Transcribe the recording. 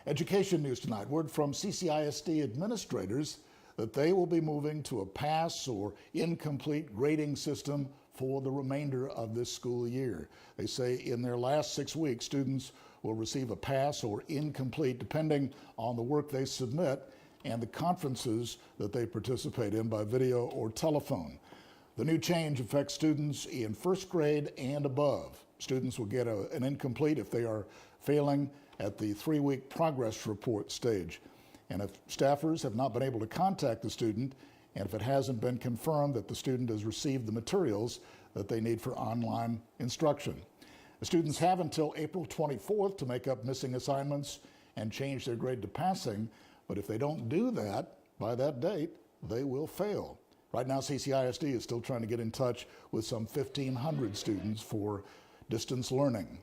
Education news tonight. Word from CCISD administrators that they will be moving to a pass or incomplete grading system for the remainder of this school year. They say in their last 6 weeks, students will receive a pass or incomplete depending on the work they submit and the conferences that they participate in by video or telephone. The new change affects students in first grade and above. Students will get an incomplete if they are failing at the 3-week progress report stage. And if staffers have not been able to contact the student, and if it hasn't been confirmed that the student has received the materials that they need for online instruction. The students have until April 24th to make up missing assignments and change their grade to passing, but if they don't do that by that date, they will fail. Right now, CCISD is still trying to get in touch with some 1,500 students for distance learning.